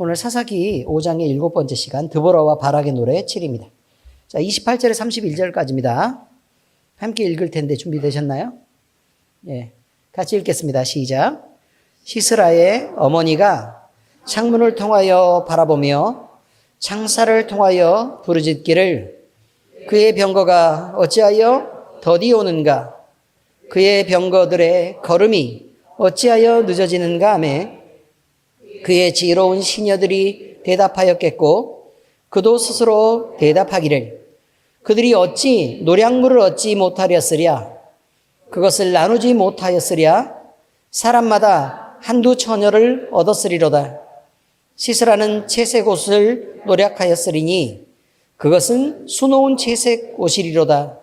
오늘 사사기 5장의 7번째 시간 드보라와 바락의 노래 7입니다. 자, 28절에 31절까지입니다. 함께 읽을 텐데 준비되셨나요? 예, 같이 읽겠습니다. 시작. 시스라의 어머니가 창문을 통하여 바라보며 창살을 통하여 부르짖기를 그의 병거가 어찌하여 더디 오는가? 그의 병거들의 걸음이 어찌하여 늦어지는가 하매 그의 지혜로운 시녀들이 대답하였겠고 그도 스스로 대답하기를 그들이 어찌 노량물을 얻지 못하렸으랴? 그것을 나누지 못하였으랴? 사람마다 한두 처녀를 얻었으리로다. 시스라는 채색 옷을 노력하였으리니 그것은 수놓은 채색 옷이리로다.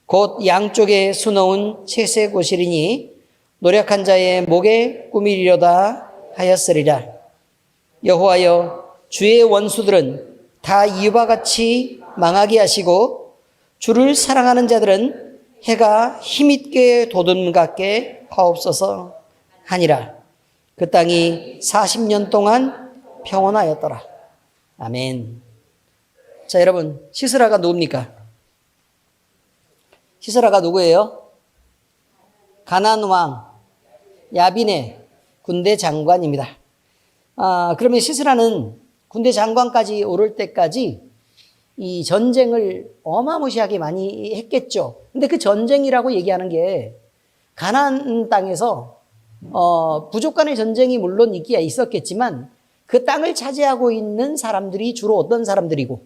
곧 양쪽에 수놓은 채색 옷이리니 노력한 자의 목에 꾸미리로다 하였으리라. 여호와여, 주의 원수들은 다 이와 같이 망하게 하시고 주를 사랑하는 자들은 해가 힘있게 돋음같게 하옵소서 하니라. 그 땅이 40년 동안 평온하였더라. 아멘. 자, 여러분, 시스라가 누굽니까? 시스라가 누구예요? 가나안 왕 야빈의 군대 장관입니다. 그러면 시스라는 군대 장관까지 오를 때까지 이 전쟁을 어마무시하게 많이 했겠죠. 근데 그 전쟁이라고 얘기하는 게 가나안 땅에서 부족 간의 전쟁이 물론 있기야 있었겠지만 그 땅을 차지하고 있는 사람들이 주로 어떤 사람들이고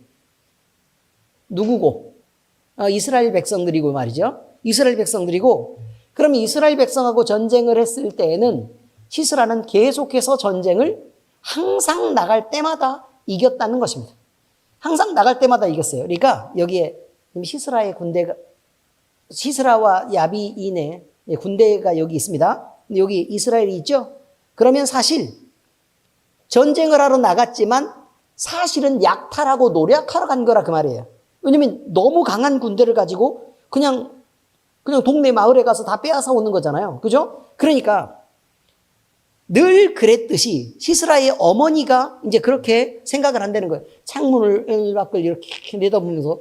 누구고? 이스라엘 백성들이고 말이죠. 이스라엘 백성들이고 그러면 이스라엘 백성하고 전쟁을 했을 때에는 시스라는 계속해서 전쟁을 항상 나갈 때마다 이겼다는 것입니다. 항상 나갈 때마다 이겼어요. 그러니까 여기에 시스라의 군대가 시스라와 야비인의 군대가 여기 있습니다. 여기 이스라엘이 있죠. 그러면 사실 전쟁을 하러 나갔지만 사실은 약탈하고 노략하러 간 거라 그 말이에요. 왜냐면 너무 강한 군대를 가지고 그냥 동네 마을에 가서 다 빼앗아 오는 거잖아요. 그죠? 그러니까 늘 그랬듯이 시스라의 어머니가 이제 그렇게 생각을 한다는 거예요. 창문을 밖을 이렇게 내다보면서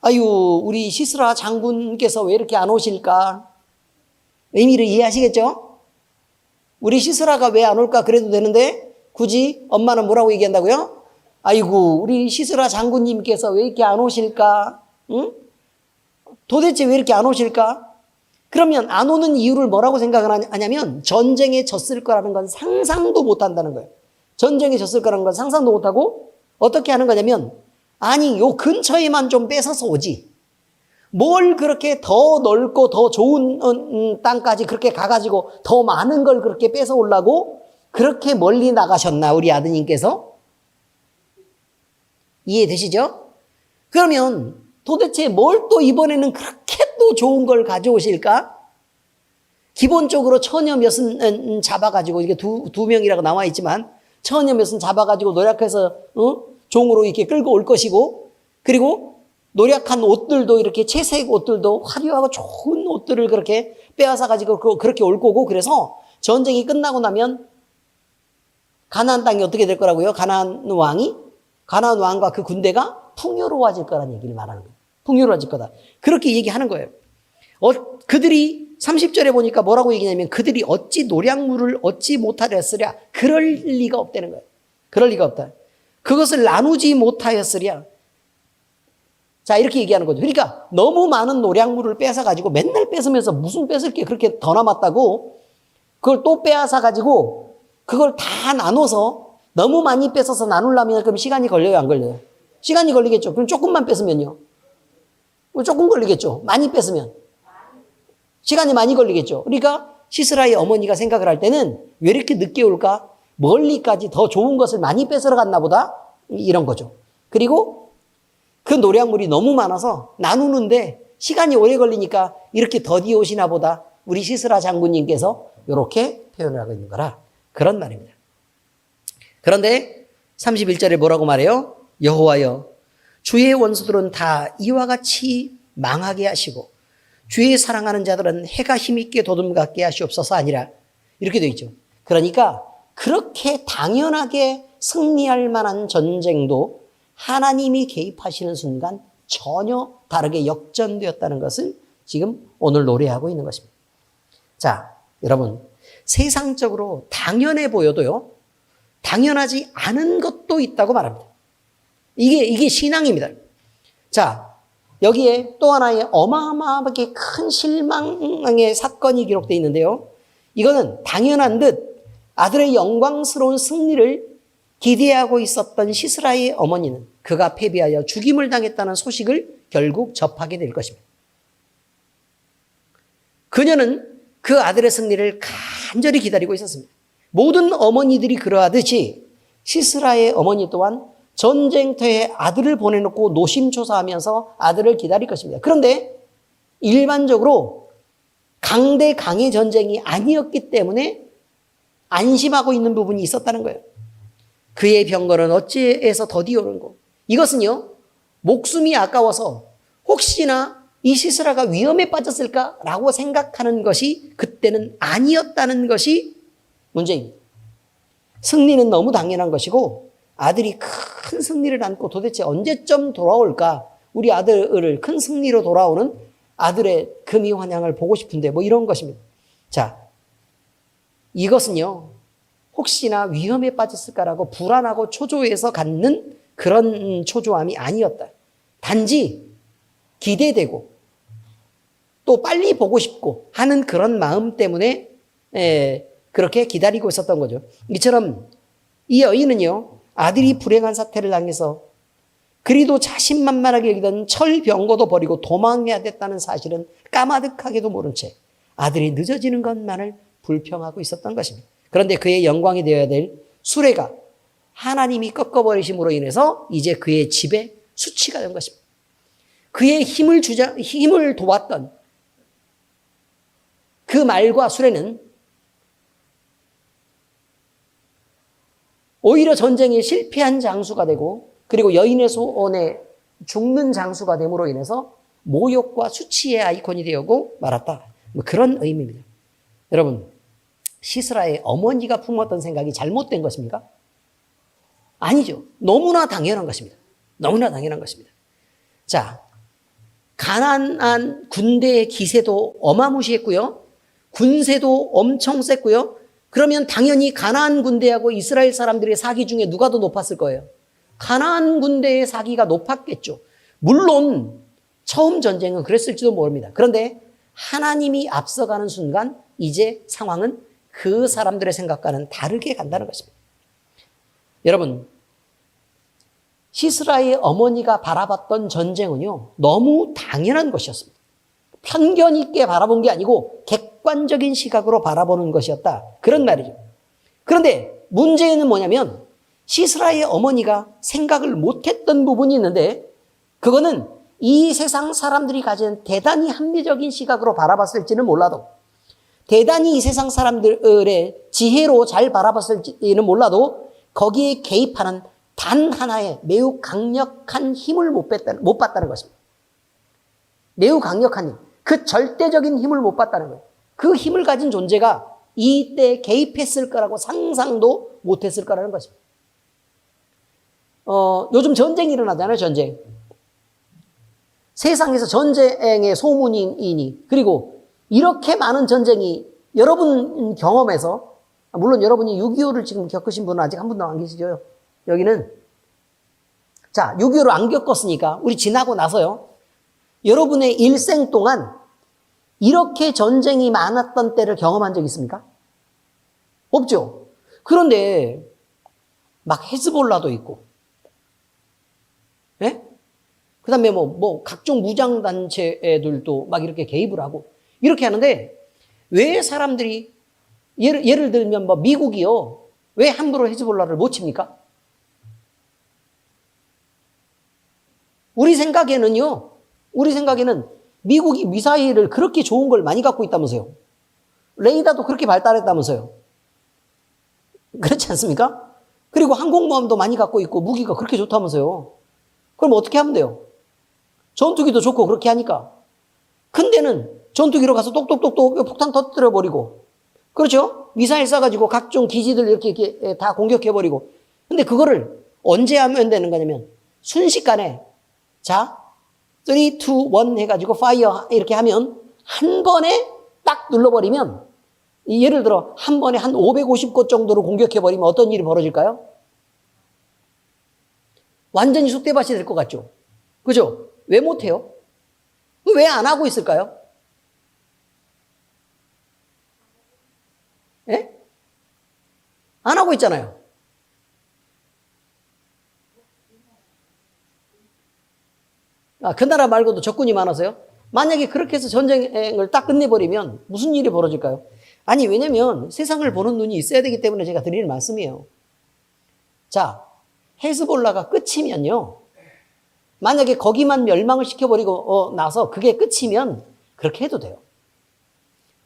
아유, 우리 시스라 장군께서 왜 이렇게 안 오실까? 의미를 이해하시겠죠? 우리 시스라가 왜 안 올까 그래도 되는데 굳이 엄마는 뭐라고 얘기한다고요? 아이고, 우리 시스라 장군님께서 왜 이렇게 안 오실까? 응? 도대체 왜 이렇게 안 오실까? 그러면 안 오는 이유를 뭐라고 생각을 하냐면 전쟁에 졌을 거라는 건 상상도 못 한다는 거예요. 전쟁에 졌을 거라는 건 상상도 못 하고 어떻게 하는 거냐면 아니, 요 근처에만 좀 뺏어서 오지. 뭘 그렇게 더 넓고 더 좋은 땅까지 그렇게 가가지고 더 많은 걸 그렇게 뺏어 오려고 그렇게 멀리 나가셨나, 우리 아드님께서? 이해되시죠? 그러면 도대체 뭘 또 이번에는 그렇게 또 좋은 걸 가져오실까? 기본적으로 처녀 몇은 잡아가지고, 이게 두 명이라고 나와 있지만, 처녀 몇은 잡아가지고 노력해서, 종으로 이렇게 끌고 올 것이고, 그리고 노력한 옷들도 이렇게 채색 옷들도 화려하고 좋은 옷들을 그렇게 빼앗아가지고 그렇게 올 거고, 그래서 전쟁이 끝나고 나면 가나안 땅이 어떻게 될 거라고요? 가나안 왕과 그 군대가 풍요로워질 거라는 얘기를 말하는 거예요. 풍요로워질 거다. 그렇게 얘기하는 거예요. 그들이 30절에 보니까 뭐라고 얘기냐면 그들이 어찌 노량물을 얻지 못하였으랴. 그럴 리가 없다는 거예요. 그럴 리가 없다. 그것을 나누지 못하였으랴. 자, 이렇게 얘기하는 거죠. 그러니까 너무 많은 노량물을 뺏어가지고 맨날 뺏으면서 무슨 뺏을 게 그렇게 더 남았다고 그걸 또 빼앗아가지고 그걸 다 나눠서 너무 많이 뺏어서 나누려면 그럼 시간이 걸려요, 안 걸려요? 시간이 걸리겠죠. 그럼 조금만 뺏으면요? 조금 걸리겠죠. 많이 뺏으면. 시간이 많이 걸리겠죠. 그러니까 시스라의 어머니가 생각을 할 때는 왜 이렇게 늦게 올까? 멀리까지 더 좋은 것을 많이 뺏으러 갔나 보다? 이런 거죠. 그리고 그 노량물이 너무 많아서 나누는데 시간이 오래 걸리니까 이렇게 더디 오시나 보다. 우리 시스라 장군님께서 이렇게 표현을 하고 있는 거라. 그런 말입니다. 그런데 31절에 뭐라고 말해요? 여호와여, 주의 원수들은 다 이와 같이 망하게 하시고 주의 사랑하는 자들은 해가 힘있게 돋음같게 하시옵소서 아니라 이렇게 되어 있죠. 그러니까 그렇게 당연하게 승리할 만한 전쟁도 하나님이 개입하시는 순간 전혀 다르게 역전되었다는 것을 지금 오늘 노래하고 있는 것입니다. 자, 여러분, 세상적으로 당연해 보여도요, 당연하지 않은 것도 있다고 말합니다. 이게 신앙입니다. 자, 여기에 또 하나의 어마어마하게 큰 실망의 사건이 기록되어 있는데요. 이거는 당연한 듯 아들의 영광스러운 승리를 기대하고 있었던 시스라의 어머니는 그가 패배하여 죽임을 당했다는 소식을 결국 접하게 될 것입니다. 그녀는 그 아들의 승리를 간절히 기다리고 있었습니다. 모든 어머니들이 그러하듯이 시스라의 어머니 또한 전쟁터에 아들을 보내놓고 노심초사하면서 아들을 기다릴 것입니다. 그런데 일반적으로 강대강의 전쟁이 아니었기 때문에 안심하고 있는 부분이 있었다는 거예요. 그의 병거는 어찌해서 더디오는고. 이것은요, 목숨이 아까워서 혹시나 이 시스라가 위험에 빠졌을까라고 생각하는 것이 그때는 아니었다는 것이 문제입니다. 승리는 너무 당연한 것이고 아들이 큰 승리를 안고 도대체 언제쯤 돌아올까? 우리 아들을 큰 승리로 돌아오는 아들의 금이 환영을 보고 싶은데 뭐 이런 것입니다. 자, 이것은요, 혹시나 위험에 빠졌을까라고 불안하고 초조해서 갖는 그런 초조함이 아니었다. 단지 기대되고 또 빨리 보고 싶고 하는 그런 마음 때문에 그렇게 기다리고 있었던 거죠. 이처럼 이 여인은요, 아들이 불행한 사태를 당해서 그리도 자신만만하게 여기던 철병거도 버리고 도망해야 됐다는 사실은 까마득하게도 모른 채 아들이 늦어지는 것만을 불평하고 있었던 것입니다. 그런데 그의 영광이 되어야 될 수레가 하나님이 꺾어버리심으로 인해서 이제 그의 집에 수치가 된 것입니다. 그의 힘을 도왔던 그 말과 수레는 오히려 전쟁에 실패한 장수가 되고 그리고 여인의 소원에 죽는 장수가 됨으로 인해서 모욕과 수치의 아이콘이 되고 말았다. 뭐 그런 의미입니다. 여러분, 시스라의 어머니가 품었던 생각이 잘못된 것입니까? 아니죠. 너무나 당연한 것입니다. 너무나 당연한 것입니다. 자, 가나안 군대의 기세도 어마무시했고요. 군세도 엄청 셌고요. 그러면 당연히 가나안 군대하고 이스라엘 사람들의 사기 중에 누가 더 높았을 거예요? 가나안 군대의 사기가 높았겠죠. 물론 처음 전쟁은 그랬을지도 모릅니다. 그런데 하나님이 앞서가는 순간 이제 상황은 그 사람들의 생각과는 다르게 간다는 것입니다. 여러분, 시스라의 어머니가 바라봤던 전쟁은요, 너무 당연한 것이었습니다. 편견 있게 바라본 게 아니고 객관적인 시각으로 바라보는 것이었다. 그런 말이죠. 그런데 문제는 뭐냐면 시스라의 어머니가 생각을 못했던 부분이 있는데 그거는 이 세상 사람들이 가진 대단히 합리적인 시각으로 바라봤을지는 몰라도 대단히 이 세상 사람들의 지혜로 잘 바라봤을지는 몰라도 거기에 개입하는 단 하나의 매우 강력한 힘을 못 봤다는 것입니다. 매우 강력한 힘. 그 절대적인 힘을 못 봤다는 거예요. 그 힘을 가진 존재가 이때 개입했을 거라고 상상도 못했을 거라는 것입니다. 요즘 전쟁이 일어나잖아요, 전쟁. 세상에서 전쟁의 소문이니, 그리고 이렇게 많은 전쟁이 여러분 경험에서, 물론 여러분이 6.25를 지금 겪으신 분은 아직 한 분도 안 계시죠? 여기는. 자, 6.25를 안 겪었으니까, 우리 지나고 나서요, 여러분의 일생 동안 이렇게 전쟁이 많았던 때를 경험한 적 있습니까? 없죠? 그런데 막 헤즈볼라도 있고, 예? 그 다음에 각종 무장단체들도 막 이렇게 개입을 하고, 이렇게 하는데, 왜 사람들이, 예를 들면 미국이요, 왜 함부로 헤즈볼라를 못 칩니까? 우리 생각에는 미국이 미사일을 그렇게 좋은 걸 많이 갖고 있다면서요. 레이더도 그렇게 발달했다면서요. 그렇지 않습니까? 그리고 항공모함도 많이 갖고 있고 무기가 그렇게 좋다면서요. 그럼 어떻게 하면 돼요? 전투기도 좋고 그렇게 하니까. 근데는 전투기로 가서 똑똑똑똑 폭탄 터뜨려버리고, 그렇죠? 미사일 쏴가지고 각종 기지들 이렇게 다 공격해버리고, 근데 그거를 언제 하면 되는 거냐면 순식간에 자, 3, 2, 1 해가지고 파이어 이렇게 하면 한 번에 딱 눌러버리면 예를 들어 한 번에 한 550곳 정도로 공격해버리면 어떤 일이 벌어질까요? 완전히 쑥대밭이 될 것 같죠? 그죠? 왜 못해요? 왜 안 하고 있을까요? 예? 안 하고 있잖아요. 그 나라 말고도 적군이 많아서요? 만약에 그렇게 해서 전쟁을 딱 끝내버리면 무슨 일이 벌어질까요? 아니, 왜냐면 세상을 보는 눈이 있어야 되기 때문에 제가 드리는 말씀이에요. 자, 헤즈볼라가 끝이면요. 만약에 거기만 멸망을 시켜버리고 나서 그게 끝이면 그렇게 해도 돼요.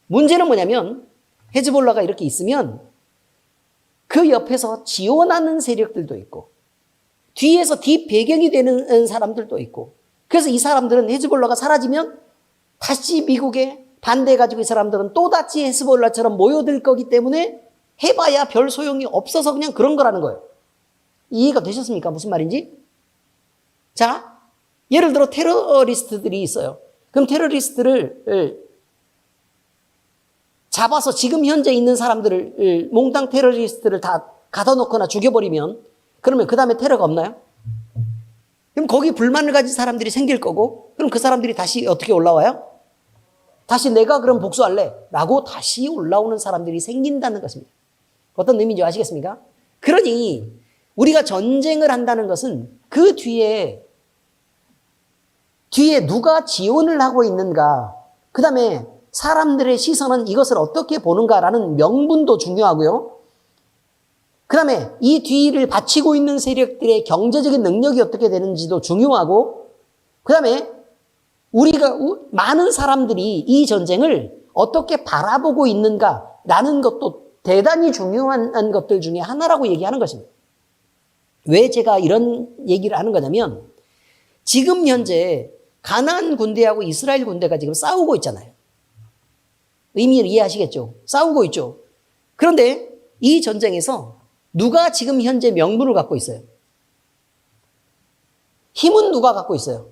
문제는 뭐냐면 헤즈볼라가 이렇게 있으면 그 옆에서 지원하는 세력들도 있고 뒤에서 뒷배경이 되는 사람들도 있고 그래서 이 사람들은 헤즈볼라가 사라지면 다시 미국에 반대해가지고 이 사람들은 또다시 헤즈볼라처럼 모여들 거기 때문에 해봐야 별 소용이 없어서 그냥 그런 거라는 거예요. 이해가 되셨습니까? 무슨 말인지? 자, 예를 들어 테러리스트들이 있어요. 그럼 테러리스트를 잡아서 지금 현재 있는 사람들을 몽땅 테러리스트를 다 가둬놓거나 죽여버리면 그러면 그 다음에 테러가 없나요? 그럼 거기 불만을 가진 사람들이 생길 거고 그럼 그 사람들이 다시 어떻게 올라와요? 다시 내가 그럼 복수할래 라고 다시 올라오는 사람들이 생긴다는 것입니다. 어떤 의미인지 아시겠습니까? 그러니 우리가 전쟁을 한다는 것은 그 뒤에 누가 지원을 하고 있는가, 그 다음에 사람들의 시선은 이것을 어떻게 보는가라는 명분도 중요하고요. 그 다음에 이 뒤를 바치고 있는 세력들의 경제적인 능력이 어떻게 되는지도 중요하고, 그 다음에 많은 사람들이 이 전쟁을 어떻게 바라보고 있는가라는 것도 대단히 중요한 것들 중에 하나라고 얘기하는 것입니다. 왜 제가 이런 얘기를 하는 거냐면 지금 현재 가나안 군대하고 이스라엘 군대가 지금 싸우고 있잖아요. 의미를 이해하시겠죠? 싸우고 있죠. 그런데 이 전쟁에서 누가 지금 현재 명분을 갖고 있어요? 힘은 누가 갖고 있어요?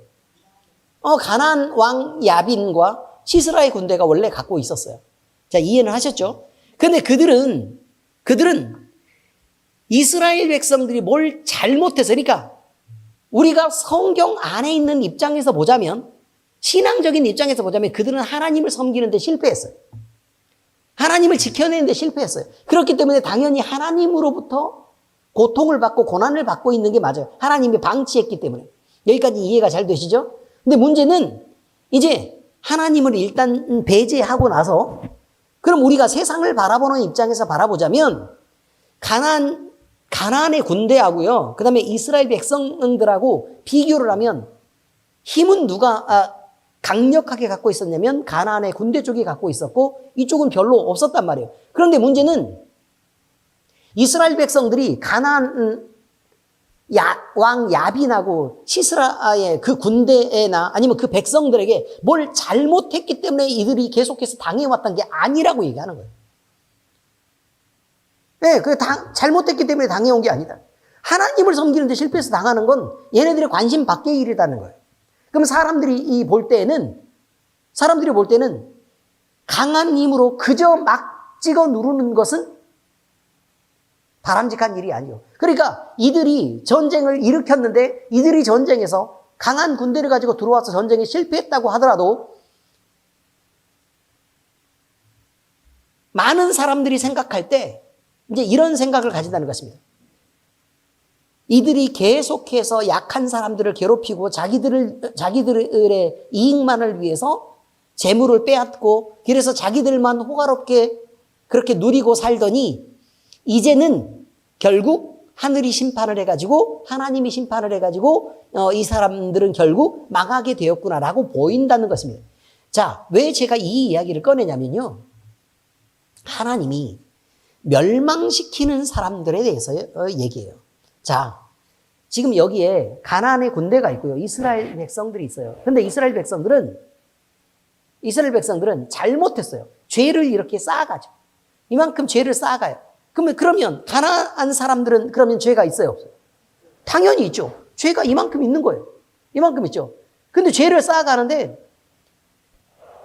가나안 왕 야빈과 시스라의 군대가 원래 갖고 있었어요. 자, 이해는 하셨죠? 근데 그들은 이스라엘 백성들이 뭘 잘못해서, 그러니까 우리가 성경 안에 있는 입장에서 보자면, 신앙적인 입장에서 보자면 그들은 하나님을 섬기는데 실패했어요. 하나님을 지켜내는데 실패했어요. 그렇기 때문에 당연히 하나님으로부터 고통을 받고 고난을 받고 있는 게 맞아요. 하나님이 방치했기 때문에. 여기까지 이해가 잘 되시죠? 근데 문제는 이제 하나님을 일단 배제하고 나서 그럼 우리가 세상을 바라보는 입장에서 바라보자면 가나안의 군대하고요. 그 다음에 이스라엘 백성들하고 비교를 하면 힘은 누가 강력하게 갖고 있었냐면 가나안의 군대 쪽이 갖고 있었고 이쪽은 별로 없었단 말이에요. 그런데 문제는 이스라엘 백성들이 가나안 왕 야빈하고 시스라의 그 군대나 아니면 그 백성들에게 뭘 잘못했기 때문에 이들이 계속해서 당해왔던 게 아니라고 얘기하는 거예요. 네, 잘못했기 때문에 당해온 게 아니다. 하나님을 섬기는데 실패해서 당하는 건 얘네들의 관심 밖의 일이라는 거예요. 그럼 사람들이 볼 때는 강한 힘으로 그저 막 찍어 누르는 것은 바람직한 일이 아니요. 그러니까 이들이 전쟁을 일으켰는데 이들이 전쟁에서 강한 군대를 가지고 들어와서 전쟁에 실패했다고 하더라도 많은 사람들이 생각할 때 이제 이런 생각을 가진다는 것입니다. 이들이 계속해서 약한 사람들을 괴롭히고 자기들의 이익만을 위해서 재물을 빼앗고 그래서 자기들만 호화롭게 그렇게 누리고 살더니 이제는 결국 하늘이 심판을 해가지고 하나님이 심판을 해가지고 이 사람들은 결국 망하게 되었구나라고 보인다는 것입니다. 자, 왜 제가 이 이야기를 꺼내냐면요. 하나님이 멸망시키는 사람들에 대해서 얘기해요. 자, 지금 여기에 가나안의 군대가 있고요. 이스라엘 백성들이 있어요. 근데 이스라엘 백성들은 잘못했어요. 죄를 이렇게 쌓아가죠. 이만큼 죄를 쌓아가요. 그러면 가난한 사람들은 그러면 죄가 있어요, 없어요? 당연히 있죠. 죄가 이만큼 있는 거예요. 이만큼 있죠. 근데 죄를 쌓아가는데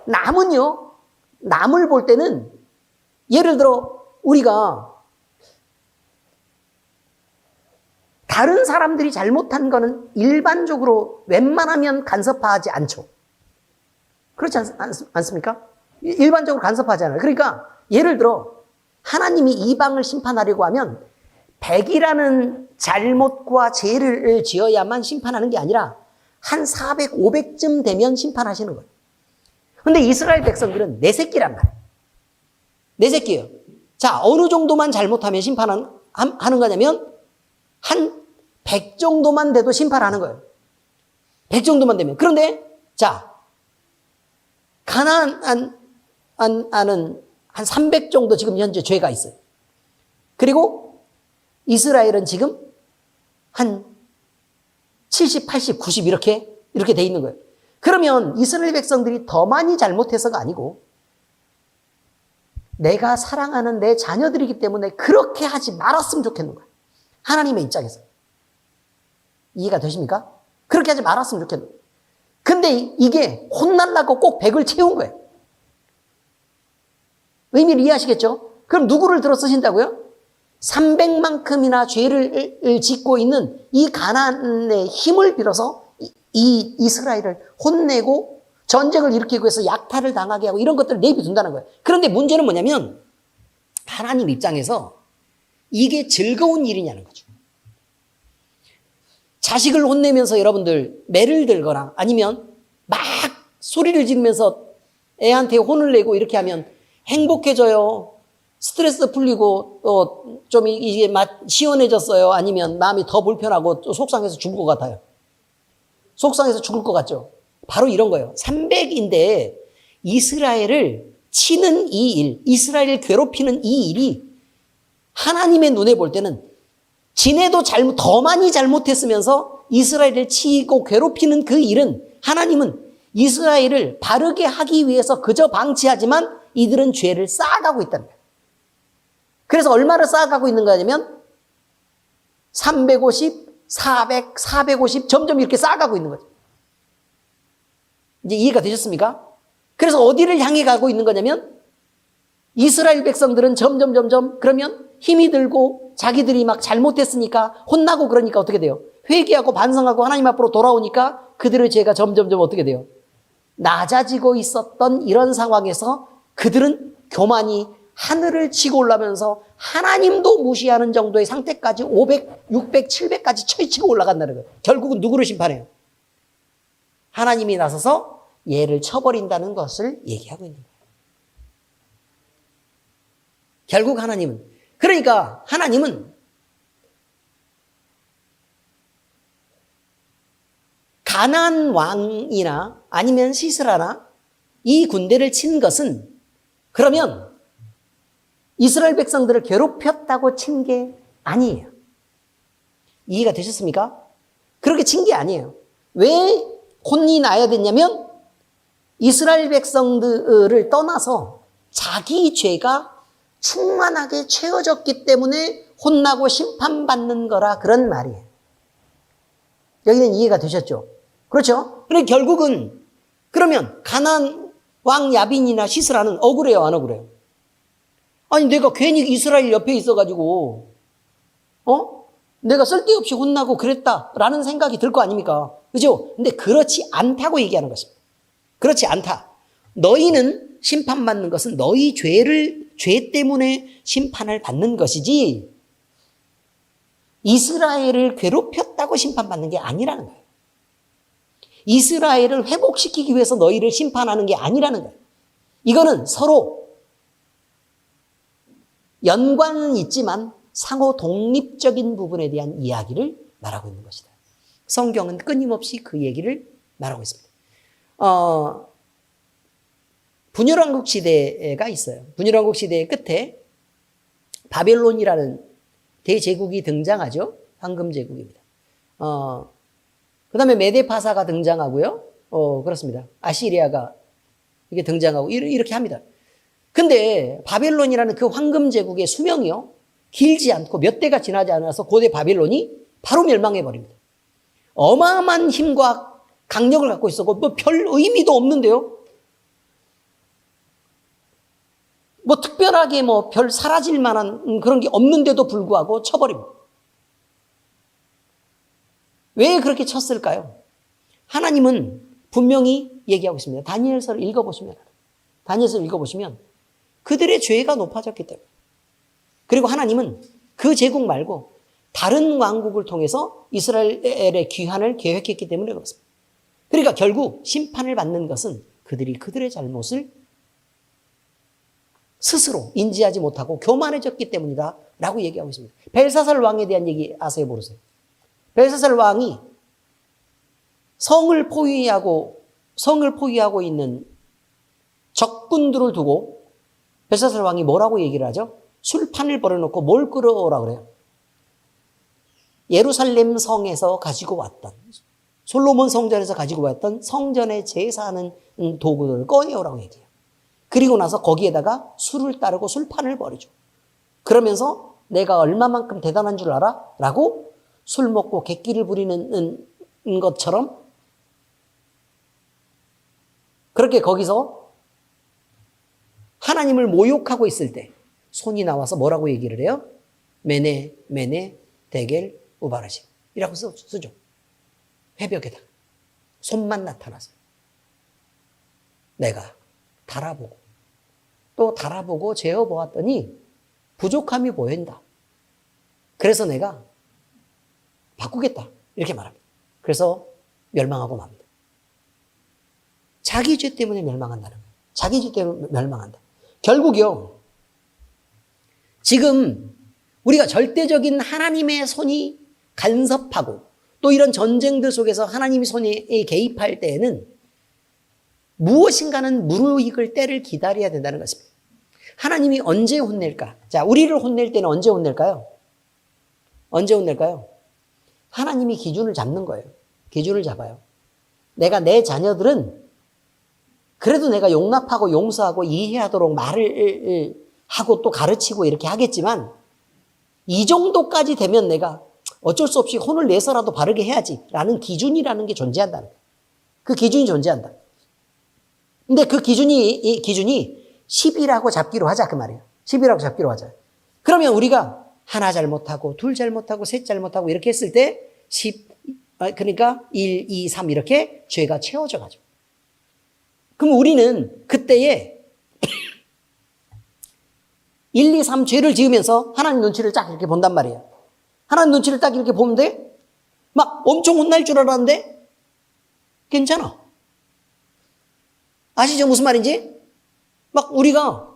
남을 볼 때는 예를 들어 우리가 다른 사람들이 잘못한 거는 일반적으로 웬만하면 간섭하지 않죠. 그렇지 않습니까? 일반적으로 간섭하잖아요. 그러니까 예를 들어 하나님이 이방을 심판하려고 하면 100이라는 잘못과 죄를 지어야만 심판하는 게 아니라 한 400, 500쯤 되면 심판하시는 거예요. 근데 이스라엘 백성들은 내 새끼란 말이에요. 내 새끼예요. 자, 어느 정도만 잘못하면 심판하는 거냐면 한 100 정도만 돼도 심판하는 거예요. 100 정도만 되면. 그런데 자, 가난한 한 300 정도 지금 현재 죄가 있어요. 그리고 이스라엘은 지금 한 70, 80, 90 이렇게 돼 있는 거예요. 그러면 이스라엘 백성들이 더 많이 잘못해서가 아니고 내가 사랑하는 내 자녀들이기 때문에 그렇게 하지 말았으면 좋겠는 거예요. 하나님의 입장에서. 이해가 되십니까? 그렇게 하지 말았으면 좋겠는 거예요. 근데 이게 혼날라고 꼭 100을 채운 거예요. 의미를 이해하시겠죠? 그럼 누구를 들어 쓰신다고요? 300만큼이나 죄를 짓고 있는 이 가나안의 힘을 빌어서 이 이스라엘을 혼내고 전쟁을 일으키고 해서 약탈을 당하게 하고 이런 것들을 내비둔다는 거예요. 그런데 문제는 뭐냐면 하나님 입장에서 이게 즐거운 일이냐는 거죠. 자식을 혼내면서 여러분들 매를 들거나 아니면 막 소리를 지르면서 애한테 혼을 내고 이렇게 하면 행복해져요. 스트레스 풀리고 좀 이게 시원해졌어요. 아니면 마음이 더 불편하고 또 속상해서 죽을 것 같아요. 속상해서 죽을 것 같죠. 바로 이런 거예요. 300인데 이스라엘을 치는 이 일, 이스라엘을 괴롭히는 이 일이 하나님의 눈에 볼 때는 지네도 더 많이 잘못했으면서 이스라엘을 치고 괴롭히는 그 일은 하나님은 이스라엘을 바르게 하기 위해서 그저 방치하지만 이들은 죄를 쌓아가고 있다는 거예요. 그래서 얼마를 쌓아가고 있는 거냐면 350, 400, 450 점점 이렇게 쌓아가고 있는 거죠. 이제 이해가 되셨습니까? 그래서 어디를 향해 가고 있는 거냐면 이스라엘 백성들은 점점 그러면 힘이 들고 자기들이 막 잘못했으니까 혼나고 그러니까 어떻게 돼요? 회개하고 반성하고 하나님 앞으로 돌아오니까 그들의 죄가 점점 어떻게 돼요? 낮아지고 있었던 이런 상황에서 그들은 교만이 하늘을 치고 올라면서 하나님도 무시하는 정도의 상태까지 500, 600, 700까지 쳐치고 올라간다는 거예요. 결국은 누구를 심판해요? 하나님이 나서서 얘를 쳐버린다는 것을 얘기하고 있는 거예요. 결국 그러니까 하나님은 가나안 왕이나 아니면 시스라나 이 군대를 친 것은 그러면 이스라엘 백성들을 괴롭혔다고 친 게 아니에요. 이해가 되셨습니까? 그렇게 친 게 아니에요. 왜 혼이 나야 됐냐면 이스라엘 백성들을 떠나서 자기 죄가 충만하게 채워졌기 때문에 혼나고 심판받는 거라 그런 말이에요. 여기는 이해가 되셨죠? 그렇죠? 그런데 결국은 그러면 가나안 왕 야빈이나 시스라는 억울해요, 안 억울해요? 아니 내가 괜히 이스라엘 옆에 있어가지고 내가 쓸데없이 혼나고 그랬다라는 생각이 들 거 아닙니까? 그죠? 근데 그렇지 않다고 얘기하는 것입니다. 그렇지 않다. 너희는 심판받는 것은 너희 죄 때문에 심판을 받는 것이지 이스라엘을 괴롭혔다고 심판받는 게 아니라는 거예요. 이스라엘을 회복시키기 위해서 너희를 심판하는 게 아니라는 거예요. 이거는 서로 연관은 있지만 상호 독립적인 부분에 대한 이야기를 말하고 있는 것이다. 성경은 끊임없이 그 얘기를 말하고 있습니다. 분열왕국 시대가 있어요. 분열왕국 시대의 끝에 바벨론이라는 대제국이 등장하죠. 황금제국입니다. 그 다음에 메데파사가 등장하고요. 그렇습니다. 아시리아가 이게 등장하고 이렇게 합니다. 근데 바벨론이라는 그 황금제국의 수명이요. 길지 않고 몇 대가 지나지 않아서 고대 바빌론이 바로 멸망해 버립니다. 어마어마한 힘과 강력을 갖고 있었고 뭐 별 의미도 없는데요. 뭐 특별하게 뭐 별 사라질 만한 그런 게 없는데도 불구하고 쳐버립니다. 왜 그렇게 쳤을까요? 하나님은 분명히 얘기하고 있습니다. 다니엘서를 읽어보시면 그들의 죄가 높아졌기 때문에, 그리고 하나님은 그 제국 말고 다른 왕국을 통해서 이스라엘의 귀환을 계획했기 때문에 그렇습니다. 그러니까 결국 심판을 받는 것은 그들이 그들의 잘못을 스스로 인지하지 못하고 교만해졌기 때문이다 라고 얘기하고 있습니다. 벨사살 왕에 대한 얘기 아세요, 모르세요? 벨사살 왕이 성을 포위하고 있는 적군들을 두고 벨사살 왕이 뭐라고 얘기를 하죠? 술판을 벌여놓고 뭘 끌어오라 그래요? 예루살렘 성에서 가지고 왔던, 솔로몬 성전에서 가지고 왔던 성전에 제사하는 도구들을 꺼내오라고 얘기해요. 그리고 나서 거기에다가 술을 따르고 술판을 벌이죠. 그러면서 내가 얼마만큼 대단한 줄 알아? 라고 술 먹고 객기를 부리는 것처럼 그렇게 거기서 하나님을 모욕하고 있을 때 손이 나와서 뭐라고 얘기를 해요? 메네 데겔 우바라시 이라고 쓰죠. 회벽에다 손만 나타나서 내가 달아보고 또 달아보고 재어보았더니 부족함이 보인다. 그래서 내가 바꾸겠다. 이렇게 말합니다. 그래서 멸망하고 맙니다. 자기 죄 때문에 멸망한다는 거예요. 자기 죄 때문에 멸망한다. 결국요, 지금 우리가 절대적인 하나님의 손이 간섭하고 또 이런 전쟁들 속에서 하나님이 손이 개입할 때에는 무엇인가는 무르익을 때를 기다려야 된다는 것입니다. 하나님이 언제 혼낼까? 자, 우리를 혼낼 때는 언제 혼낼까요? 언제 혼낼까요? 하나님이 기준을 잡는 거예요. 기준을 잡아요. 내가 내 자녀들은 그래도 내가 용납하고 용서하고 이해하도록 말을 하고 또 가르치고 이렇게 하겠지만 이 정도까지 되면 내가 어쩔 수 없이 혼을 내서라도 바르게 해야지라는 기준이라는 게 존재한다는 거예요. 그 기준이 존재한다. 근데 그 기준이 10이라고 잡기로 하자 그 말이에요. 10이라고 잡기로 하자. 그러면 우리가 하나 잘못하고 둘 잘못하고 셋 잘못하고 이렇게 했을 때 10, 그러니까 1, 2, 3 이렇게 죄가 채워져 가죠. 그럼 우리는 그때에 1, 2, 3 죄를 지으면서 하나님 눈치를 딱 이렇게 본단 말이에요. 하나님 눈치를 딱 이렇게 보는데 막 엄청 혼날 줄 알았는데 괜찮아. 아시죠? 무슨 말인지? 막 우리가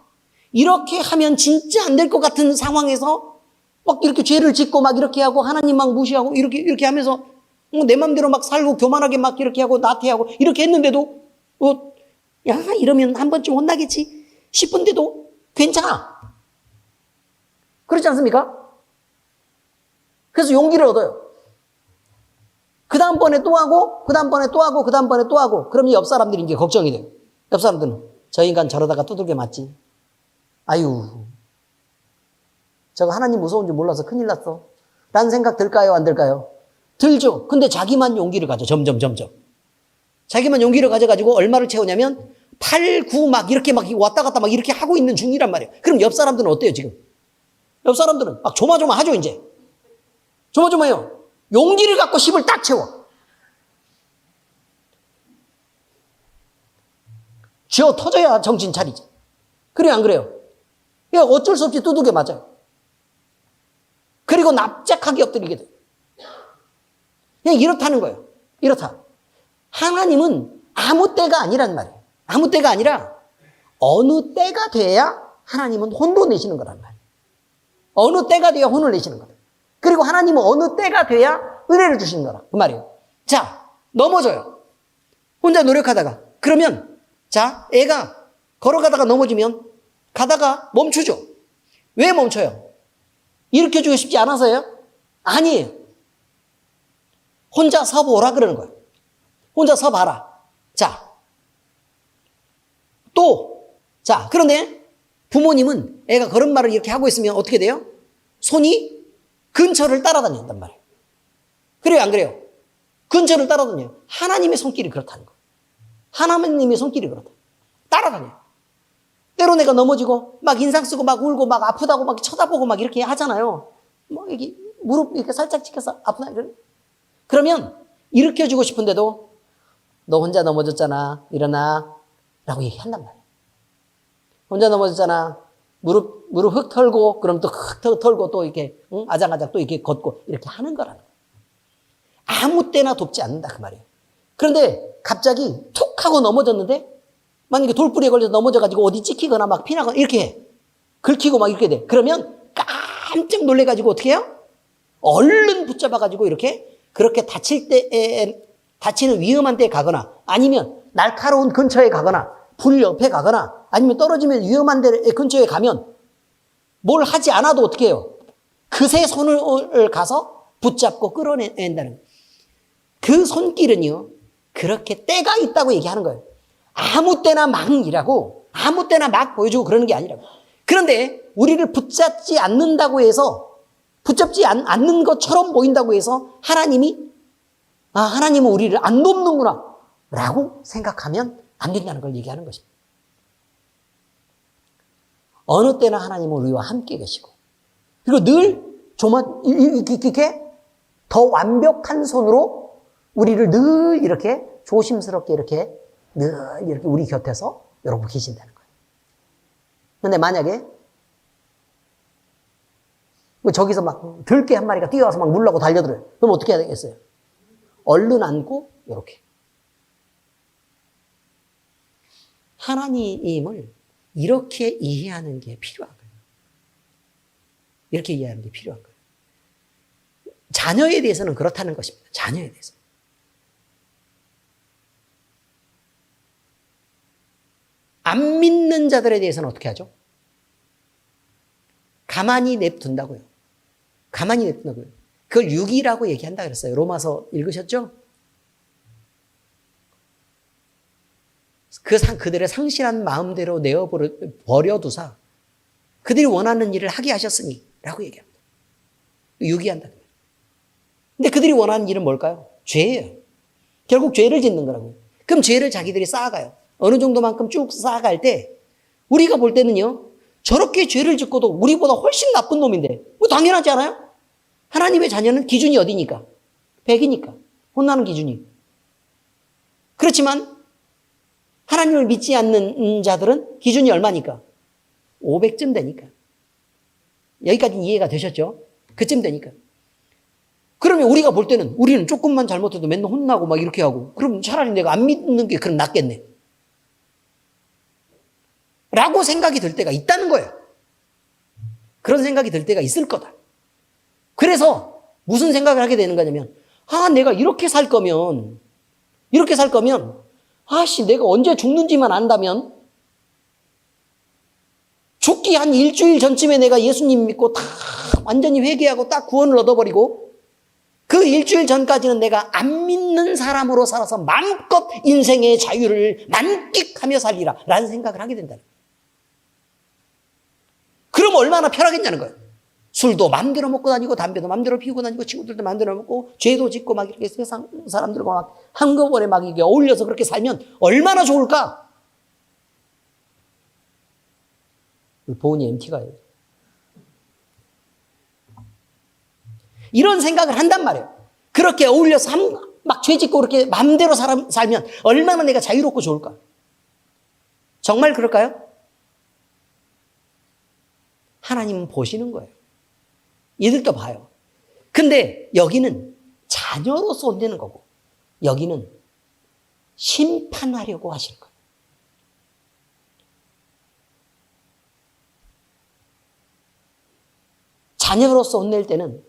이렇게 하면 진짜 안 될 것 같은 상황에서 막 이렇게 죄를 짓고 막 이렇게 하고 하나님 막 무시하고 이렇게 하면서 내 맘대로 막 살고 교만하게 막 이렇게 하고 나태하고 이렇게 했는데도 야 이러면 한 번쯤 혼나겠지 싶은데도 괜찮아. 그렇지 않습니까? 그래서 용기를 얻어요. 그 다음번에 또 하고 그 다음번에 또 하고 그 다음번에 또 하고 그럼 옆 사람들이 이제 걱정이 돼요. 옆 사람들은 저 인간 저러다가 두들겨 맞지. 아유 저거 하나님 무서운 줄 몰라서 큰일 났어 라는 생각 들까요? 안 들까요? 들죠. 근데 자기만 용기를 가져. 점점 자기만 용기를 가져가지고 얼마를 채우냐면 8, 9 막 이렇게 막 왔다 갔다 막 이렇게 하고 있는 중이란 말이에요. 그럼 옆 사람들은 어때요 지금? 옆 사람들은 막 조마조마하죠 이제. 조마조마해요. 용기를 갖고 10을 딱 채워. 쥐어 터져야 정신 차리지. 그래요 안 그래요? 야 어쩔 수 없이 두들겨 맞아요. 그리고 납작하게 엎드리게 돼요. 그냥 이렇다는 거예요. 이렇다. 하나님은 아무 때가 아니란 말이에요. 아무 때가 아니라 어느 때가 돼야 하나님은 혼도 내시는 거란 말이에요. 어느 때가 돼야 혼을 내시는 거예요. 그리고 하나님은 어느 때가 돼야 은혜를 주시는 거라 그 말이에요. 자 넘어져요. 혼자 노력하다가 그러면 자 애가 걸어가다가 넘어지면 가다가 멈추죠. 왜 멈춰요? 일으켜주고 싶지 않아서요? 아니에요. 혼자 서보라 그러는 거예요. 혼자 서봐라. 자, 그런데 부모님은 애가 걸음마를 이렇게 하고 있으면 어떻게 돼요? 손이 근처를 따라다닌단 말이에요. 그래요, 안 그래요? 근처를 따라다녀요. 하나님의 손길이 그렇다는 거예요. 하나님의 손길이 그렇다. 따라다녀요. 때로 내가 넘어지고 막 인상 쓰고 막 울고 막 아프다고 막 쳐다보고 막 이렇게 하잖아요. 뭐 여기 무릎 이렇게 살짝 찍혀서 아프다. 그러면 일으켜주고 싶은데도 너 혼자 넘어졌잖아. 일어나. 라고 얘기한단 말이에요. 혼자 넘어졌잖아. 무릎 흙 털고 그럼 또 흙 털고 또 이렇게 아장아장 또 이렇게 걷고 이렇게 하는 거라는 거예요. 아무 때나 돕지 않는다 그 말이에요. 그런데 갑자기 툭 하고 넘어졌는데 만약에 돌뿌리에 걸려서 넘어져가지고 어디 찍히거나 막 피나거나 이렇게 해. 긁히고 막 이렇게 돼. 그러면 깜짝 놀래가지고 어떻게 해요? 얼른 붙잡아가지고 이렇게 그렇게 다치는 위험한 데에 가거나 아니면 날카로운 근처에 가거나 불 옆에 가거나 아니면 떨어지면 위험한 데 근처에 가면 뭘 하지 않아도 어떻게 해요? 그새 손을 가서 붙잡고 끌어낸다는 거예요. 그 손길은요, 그렇게 때가 있다고 얘기하는 거예요. 아무 때나 막 일하고 아무 때나 막 보여주고 그러는 게 아니라고. 그런데 우리를 붙잡지 않는다고 해서 붙잡지 않는 것처럼 보인다고 해서 하나님은 우리를 안 돕는구나 라고 생각하면 안 된다는 걸 얘기하는 것입니다. 어느 때나 하나님은 우리와 함께 계시고 그리고 늘 이렇게 더 완벽한 손으로 우리를 늘 이렇게 조심스럽게 늘 이렇게 우리 곁에서 여러분 계신다는 거예요. 근데 만약에 저기서 막 들개 한 마리가 뛰어와서 막 물라고 달려들어요. 그럼 어떻게 해야 되겠어요? 얼른 안고 이렇게. 하나님을 이렇게 이해하는 게 필요한 거예요. 이렇게 이해하는 게 필요한 거예요. 자녀에 대해서는 그렇다는 것입니다. 자녀에 대해서. 안 믿는 자들에 대해서는 어떻게 하죠? 가만히 냅둔다고요. 가만히 냅둔다고요. 그걸 유기라고 얘기한다 그랬어요. 로마서 읽으셨죠? 그들의 상실한 마음대로 버려두사 그들이 원하는 일을 하게 하셨으니 라고 얘기합니다. 유기한다. 근데 그들이 원하는 일은 뭘까요? 죄예요. 결국 죄를 짓는 거라고요. 그럼 죄를 자기들이 쌓아가요. 어느 정도만큼 쭉 쌓아갈 때 우리가 볼 때는요. 저렇게 죄를 짓고도 우리보다 훨씬 나쁜 놈인데 뭐 당연하지 않아요? 하나님의 자녀는 기준이 어디니까? 100이니까. 혼나는 기준이. 그렇지만 하나님을 믿지 않는 자들은 기준이 얼마니까? 500쯤 되니까. 여기까지 이해가 되셨죠? 그쯤 되니까. 그러면 우리가 볼 때는 우리는 조금만 잘못해도 맨날 혼나고 막 이렇게 하고 그럼 차라리 내가 안 믿는 게 그럼 낫겠네. 라고 생각이 들 때가 있다는 거예요. 그런 생각이 들 때가 있을 거다. 그래서 무슨 생각을 하게 되는 거냐면 내가 이렇게 살 거면 내가 언제 죽는지만 안다면 죽기 한 일주일 전쯤에 내가 예수님 믿고 다 완전히 회개하고 딱 구원을 얻어버리고 그 일주일 전까지는 내가 안 믿는 사람으로 살아서 마음껏 인생의 자유를 만끽하며 살리라 라는 생각을 하게 된다는 거예요. 그럼 얼마나 편하겠냐는 거예요. 술도 마음대로 먹고 다니고 담배도 마음대로 피우고 다니고 친구들도 마음대로 먹고 죄도 짓고 막 이렇게 세상 사람들과 막 한꺼번에 막 이게 어울려서 그렇게 살면 얼마나 좋을까? 보은이 MT가 해요. 이런 생각을 한단 말이에요. 그렇게 어울려서 막 죄 짓고 그렇게 마음대로 살면 얼마나 내가 자유롭고 좋을까? 정말 그럴까요? 하나님은 보시는 거예요. 이들도 봐요. 근데 여기는 자녀로서 온다는 거고 여기는 심판하려고 하시는 거예요. 자녀로서 혼낼 때는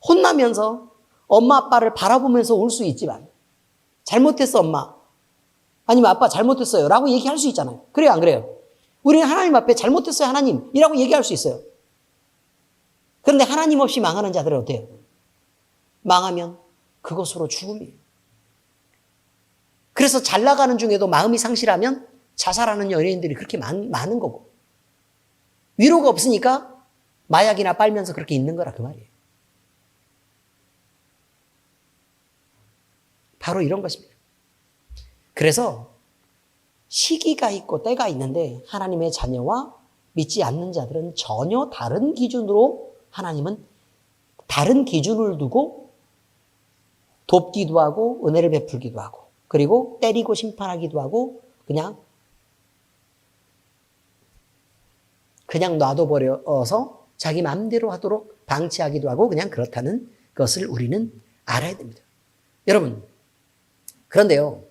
혼나면서 엄마 아빠를 바라보면서 울 수 있지만 잘못했어 엄마 아니면 아빠 잘못했어요 라고 얘기할 수 있잖아요. 그래요 안 그래요? 우리는 하나님 앞에 잘못했어요 하나님이라고 얘기할 수 있어요. 그런데 하나님 없이 망하는 자들은 어때요? 망하면 그것으로 죽음이에요. 그래서 잘 나가는 중에도 마음이 상실하면 자살하는 연예인들이 그렇게 많은 거고 위로가 없으니까 마약이나 빨면서 그렇게 있는 거라 그 말이에요. 바로 이런 것입니다. 그래서 시기가 있고 때가 있는데 하나님의 자녀와 믿지 않는 자들은 전혀 다른 기준으로 하나님은 다른 기준을 두고 돕기도 하고 은혜를 베풀기도 하고 그리고 때리고 심판하기도 하고 그냥 놔둬버려서 자기 마음대로 하도록 방치하기도 하고 그냥 그렇다는 것을 우리는 알아야 됩니다. 여러분, 그런데요,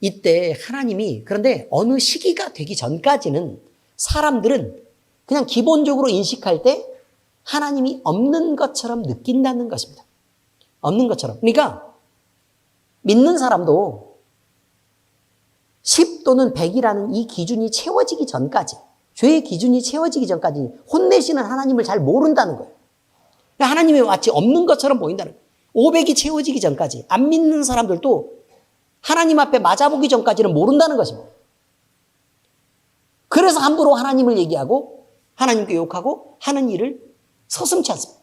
이때 하나님이 그런데 어느 시기가 되기 전까지는 사람들은 그냥 기본적으로 인식할 때 하나님이 없는 것처럼 느낀다는 것입니다. 없는 것처럼. 그러니까 믿는 사람도 10 또는 100이라는 이 기준이 채워지기 전까지 죄의 기준이 채워지기 전까지 혼내시는 하나님을 잘 모른다는 거예요. 하나님이 마치 없는 것처럼 보인다는 거예요. 500이 채워지기 전까지 안 믿는 사람들도 하나님 앞에 맞아보기 전까지는 모른다는 것입니다. 그래서 함부로 하나님을 얘기하고 하나님께 욕하고 하는 일을 서슴지 않습니다.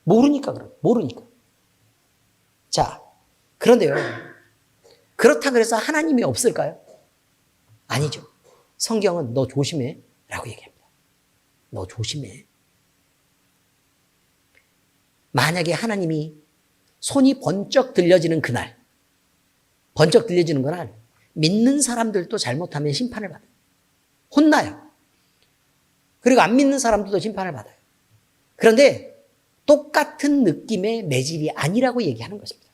모르니까 그래요. 모르니까. 자, 그런데요. 그렇다 그래서 하나님이 없을까요? 아니죠. 성경은 너 조심해 라고 얘기합니다. 너 조심해. 만약에 하나님이 손이 번쩍 들려지는 그날, 믿는 사람들도 잘못하면 심판을 받아요. 혼나요. 그리고 안 믿는 사람들도 심판을 받아요. 그런데 똑같은 느낌의 매질이 아니라고 얘기하는 것입니다.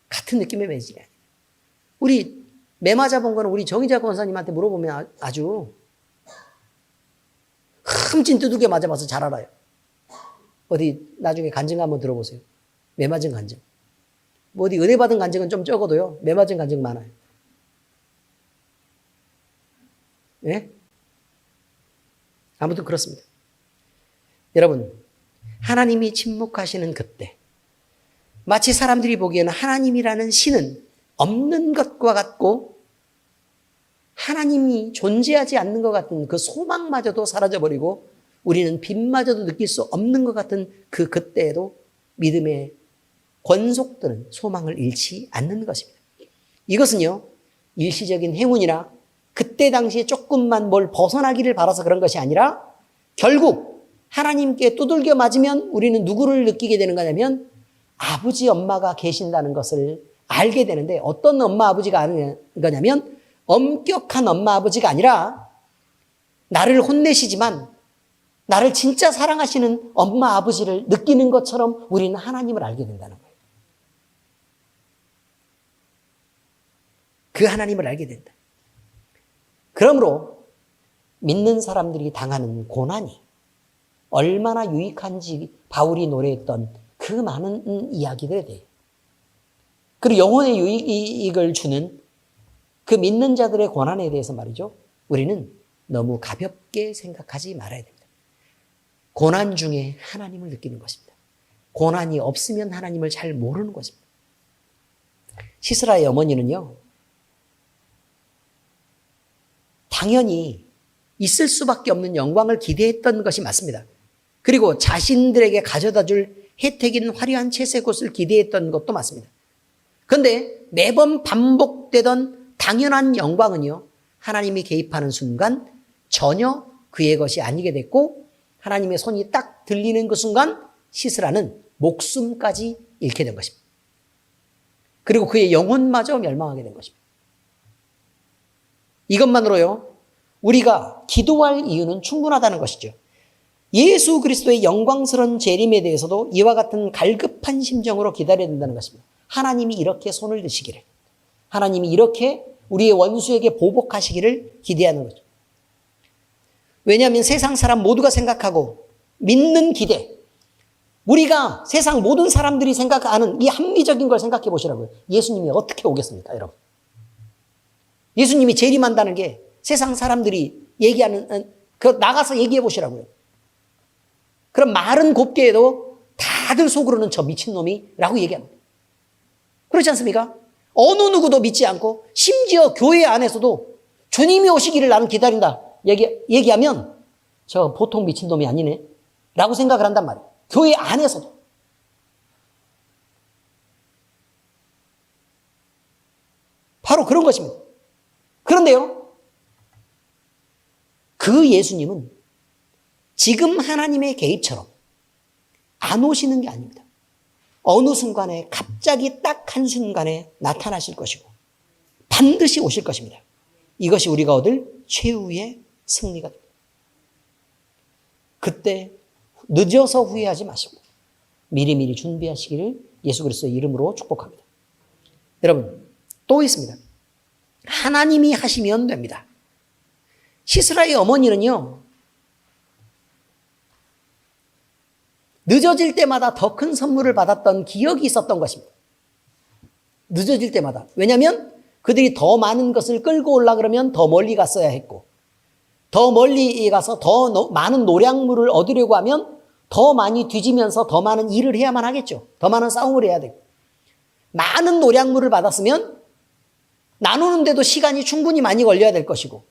같은 느낌의 매질이 아니에요. 우리 매 맞아본 거는 우리 정의자 권사님한테 물어보면 아주 흠진 두들겨 맞아봐서 잘 알아요. 어디 나중에 간증 한번 들어보세요. 매 맞은 간증. 뭐 어디 은혜 받은 간증은 좀 적어도요. 매 맞은 간증 많아요. 예? 아무튼 그렇습니다. 여러분, 하나님이 침묵하시는 그때 마치 사람들이 보기에는 하나님이라는 신은 없는 것과 같고 하나님이 존재하지 않는 것 같은 그 소망마저도 사라져버리고 우리는 빛마저도 느낄 수 없는 것 같은 그때에도 믿음의 권속들은 소망을 잃지 않는 것입니다. 이것은요, 일시적인 행운이나 그때 당시에 조금만 뭘 벗어나기를 바라서 그런 것이 아니라 결국 하나님께 두들겨 맞으면 우리는 누구를 느끼게 되는 거냐면 아버지 엄마가 계신다는 것을 알게 되는데 어떤 엄마 아버지가 아는 거냐면 엄격한 엄마 아버지가 아니라 나를 혼내시지만 나를 진짜 사랑하시는 엄마 아버지를 느끼는 것처럼 우리는 하나님을 알게 된다는 거예요. 그 하나님을 알게 된다. 그러므로 믿는 사람들이 당하는 고난이 얼마나 유익한지 바울이 노래했던 그 많은 이야기들에 대해 그리고 영혼의 유익을 주는 그 믿는 자들의 고난에 대해서 말이죠. 우리는 너무 가볍게 생각하지 말아야 됩니다. 고난 중에 하나님을 느끼는 것입니다. 고난이 없으면 하나님을 잘 모르는 것입니다. 시스라의 어머니는요. 당연히 있을 수밖에 없는 영광을 기대했던 것이 맞습니다. 그리고 자신들에게 가져다 줄 혜택인 화려한 채색옷을 기대했던 것도 맞습니다. 그런데 매번 반복되던 당연한 영광은요. 하나님이 개입하는 순간 전혀 그의 것이 아니게 됐고 하나님의 손이 딱 들리는 그 순간 시스라는 목숨까지 잃게 된 것입니다. 그리고 그의 영혼마저 멸망하게 된 것입니다. 이것만으로요. 우리가 기도할 이유는 충분하다는 것이죠. 예수 그리스도의 영광스러운 재림에 대해서도 이와 같은 갈급한 심정으로 기다려야 된다는 것입니다. 하나님이 이렇게 손을 드시기를, 하나님이 이렇게 우리의 원수에게 보복하시기를 기대하는 거죠. 왜냐하면 세상 사람 모두가 생각하고 믿는 기대, 우리가 세상 모든 사람들이 생각하는 이 합리적인 걸 생각해 보시라고요. 예수님이 어떻게 오겠습니까, 여러분? 예수님이 재림한다는 게 세상 사람들이 얘기하는, 나가서 얘기해 보시라고요. 그럼 말은 곱게 해도 다들 속으로는 저 미친놈이라고 얘기합니다. 그렇지 않습니까? 어느 누구도 믿지 않고 심지어 교회 안에서도 주님이 오시기를 나는 기다린다 얘기하면 저 보통 미친놈이 아니네 라고 생각을 한단 말이에요. 교회 안에서도. 바로 그런 것입니다. 그런데요, 그 예수님은 지금 하나님의 개입처럼 안 오시는 게 아닙니다. 어느 순간에 갑자기 딱 한순간에 나타나실 것이고 반드시 오실 것입니다. 이것이 우리가 얻을 최후의 승리가 됩니다. 그때 늦어서 후회하지 마시고 미리미리 준비하시기를 예수 그리스도의 이름으로 축복합니다. 여러분, 또 있습니다. 하나님이 하시면 됩니다. 시스라의 어머니는요, 늦어질 때마다 더 큰 선물을 받았던 기억이 있었던 것입니다. 늦어질 때마다. 왜냐하면 그들이 더 많은 것을 끌고 올라 그러면 더 멀리 갔어야 했고, 더 멀리 가서 더 많은 노량물을 얻으려고 하면 더 많이 뒤지면서 더 많은 일을 해야만 하겠죠. 더 많은 싸움을 해야 되고. 많은 노량물을 받았으면 나누는데도 시간이 충분히 많이 걸려야 될 것이고,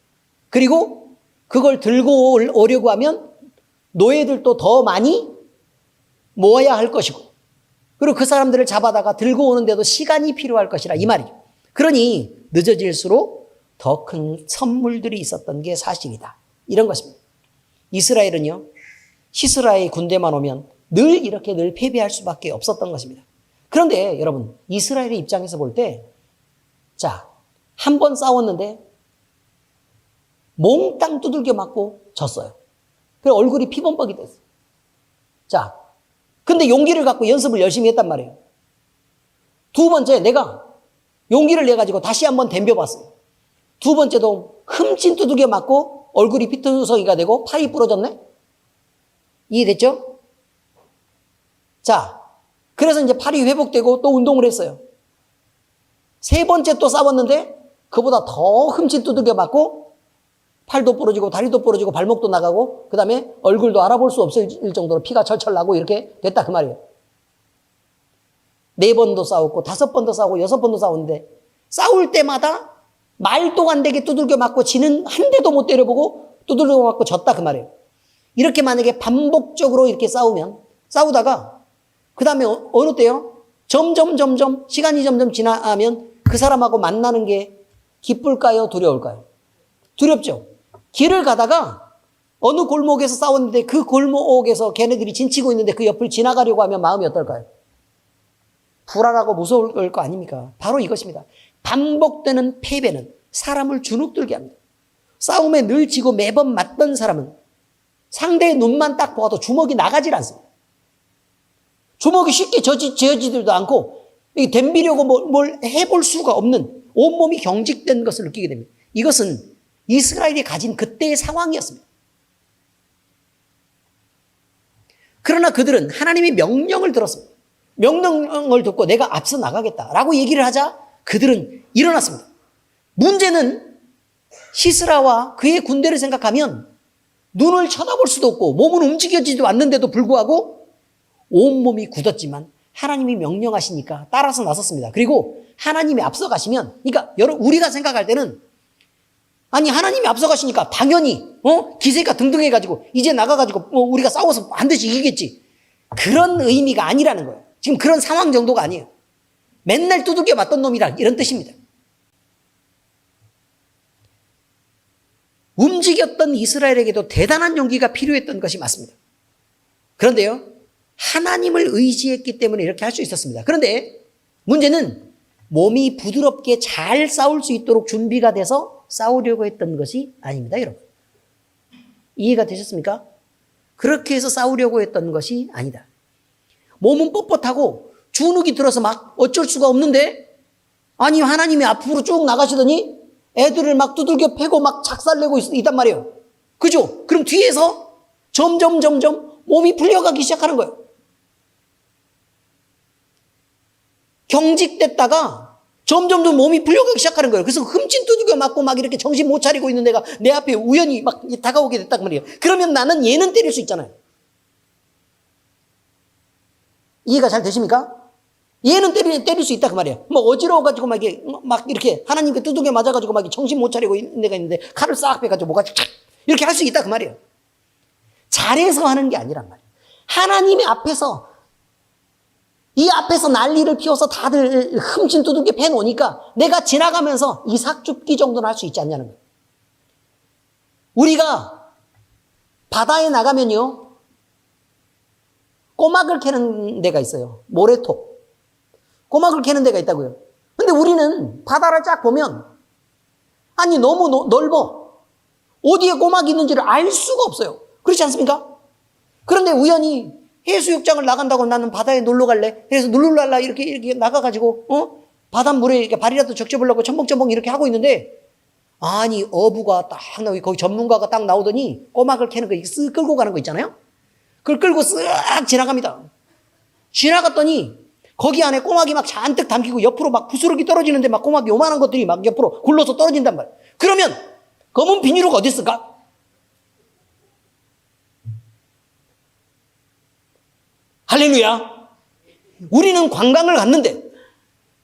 그리고 그걸 들고 오려고 하면 노예들도 더 많이 모아야 할 것이고, 그리고 그 사람들을 잡아다가 들고 오는데도 시간이 필요할 것이라 이 말이죠. 그러니 늦어질수록 더 큰 선물들이 있었던 게 사실이다. 이런 것입니다. 이스라엘은요, 시스라의 군대만 오면 늘 이렇게 늘 패배할 수밖에 없었던 것입니다. 그런데 여러분, 이스라엘의 입장에서 볼 때, 자, 한 번 싸웠는데 몽땅 두들겨 맞고 졌어요. 그래서 얼굴이 피범벅이 됐어요. 자, 근데 용기를 갖고 연습을 열심히 했단 말이에요. 두 번째 내가 용기를 내가지고 다시 한번 덤벼봤어요. 두 번째도 흠씬 두들겨 맞고 얼굴이 피투성이가 되고 팔이 부러졌네? 이해됐죠? 자, 그래서 이제 팔이 회복되고 또 운동을 했어요. 세 번째 또 싸웠는데 그보다 더 흠씬 두들겨 맞고 팔도 부러지고 다리도 부러지고 발목도 나가고 그 다음에 얼굴도 알아볼 수 없을 정도로 피가 철철 나고 이렇게 됐다 그 말이에요. 4번도 싸웠고 5번도 싸우고 6번도 싸웠는데 싸울 때마다 말도 안 되게 두들겨 맞고 지는 한 대도 못 때려보고 두들겨 맞고 졌다 그 말이에요. 이렇게 만약에 반복적으로 이렇게 싸우다가 그 다음에 어느 때요? 점점 시간이 점점 지나면 그 사람하고 만나는 게 기쁠까요? 두려울까요? 두렵죠. 길을 가다가 어느 골목에서 싸웠는데 그 골목에서 걔네들이 진치고 있는데 그 옆을 지나가려고 하면 마음이 어떨까요? 불안하고 무서울 거 아닙니까? 바로 이것입니다. 반복되는 패배는 사람을 주눅들게 합니다. 싸움에 늘 지고 매번 맞던 사람은 상대의 눈만 딱 보아도 주먹이 나가질 않습니다. 주먹이 쉽게 지어지지도 않고 덤비려고 뭘 해볼 수가 없는 온몸이 경직된 것을 느끼게 됩니다. 이것은 이스라엘이 가진 그때의 상황이었습니다. 그러나 그들은 하나님의 명령을 들었습니다. 명령을 듣고 내가 앞서 나가겠다라고 얘기를 하자 그들은 일어났습니다. 문제는 시스라와 그의 군대를 생각하면 눈을 쳐다볼 수도 없고 몸은 움직여지도 않는데도 불구하고 온몸이 굳었지만 하나님이 명령하시니까 따라서 나섰습니다. 그리고 하나님이 앞서 가시면, 그러니까 우리가 생각할 때는 아니 하나님이 앞서 가시니까 당연히 기세가 등등해가지고 이제 나가가지고 우리가 싸워서 반드시 이기겠지. 그런 의미가 아니라는 거예요. 지금 그런 상황 정도가 아니에요. 맨날 두들겨 맞던 놈이라 이런 뜻입니다. 움직였던 이스라엘에게도 대단한 용기가 필요했던 것이 맞습니다. 그런데요, 하나님을 의지했기 때문에 이렇게 할 수 있었습니다. 그런데 문제는 몸이 부드럽게 잘 싸울 수 있도록 준비가 돼서 싸우려고 했던 것이 아닙니다, 여러분. 이해가 되셨습니까? 그렇게 해서 싸우려고 했던 것이 아니다. 몸은 뻣뻣하고 주눅이 들어서 막 어쩔 수가 없는데, 아니 하나님이 앞으로 쭉 나가시더니 애들을 막 두들겨 패고 막 작살내고 있단 말이에요. 그죠? 그럼 뒤에서 점점 몸이 풀려가기 시작하는 거예요. 경직됐다가 점점 몸이 풀려가기 시작하는 거예요. 그래서 흠씬 두들겨 맞고 막 이렇게 정신 못 차리고 있는 애가 내 앞에 우연히 막 다가오게 됐단 말이에요. 그러면 나는 얘는 때릴 수 있잖아요. 이해가 잘 되십니까? 얘는 때릴 수 있다 그 말이에요. 뭐 어지러워가지고 막 이렇게 하나님께 두들겨 맞아가지고 막 정신 못 차리고 있는 애가 있는데 칼을 싹 빼가지고 뭐가 이렇게 할 수 있다 그 말이에요. 잘해서 하는 게 아니란 말이에요. 하나님의 앞에서, 이 앞에서 난리를 피워서 다들 흠씬 두들겨 패놓으니까 내가 지나가면서 이삭 줍기 정도는 할 수 있지 않냐는 거예요. 우리가 바다에 나가면요, 꼬막을 캐는 데가 있어요. 모래톱. 꼬막을 캐는 데가 있다고요. 근데 우리는 바다를 쫙 보면, 아니, 너무 넓어. 어디에 꼬막이 있는지를 알 수가 없어요. 그렇지 않습니까? 그런데 우연히 해수욕장을 나간다고 나는 바다에 놀러 갈래. 그래서 룰루랄라 이렇게 나가가지고, 바닷물에 이렇게 발이라도 적셔보려고 첨벙첨벙 이렇게 하고 있는데, 아니, 어부가 딱 나오고, 거기 전문가가 딱 나오더니 꼬막을 캐는 거 쓱 끌고 가는 거 있잖아요? 그걸 끌고 쓱 지나갑니다. 지나갔더니 거기 안에 꼬막이 막 잔뜩 담기고 옆으로 막 부스러기 떨어지는데 막 꼬막이 요만한 것들이 막 옆으로 굴러서 떨어진단 말이에요. 그러면 검은 비닐로가 어디 있을까? 할렐루야. 우리는 관광을 갔는데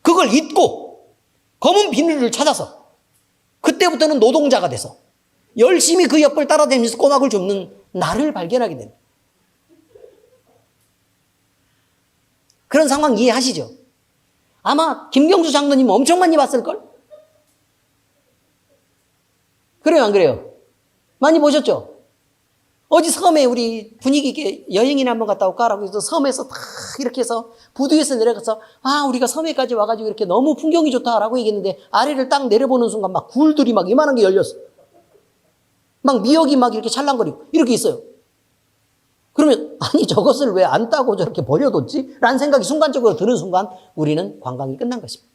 그걸 잊고 검은 비닐을 찾아서 그때부터는 노동자가 돼서 열심히 그 옆을 따라다니면서 꼬막을 줍는 나를 발견하게 된다. 그런 상황 이해하시죠? 아마 김경수 장로님 엄청 많이 봤을걸? 그래요, 안 그래요? 많이 보셨죠? 어디 섬에 우리 분위기 있게 여행이나 한번 갔다 올까라고 해서 섬에서 다 이렇게 해서 부두에서 내려가서 우리가 섬에까지 와가지고 이렇게 너무 풍경이 좋다라고 얘기했는데 아래를 딱 내려보는 순간 막 굴들이 막 이만한 게 열렸어. 막 미역이 막 이렇게 찰랑거리고 이렇게 있어요. 그러면 아니 저것을 왜 안 따고 저렇게 버려뒀지? 라는 생각이 순간적으로 드는 순간 우리는 관광이 끝난 것입니다.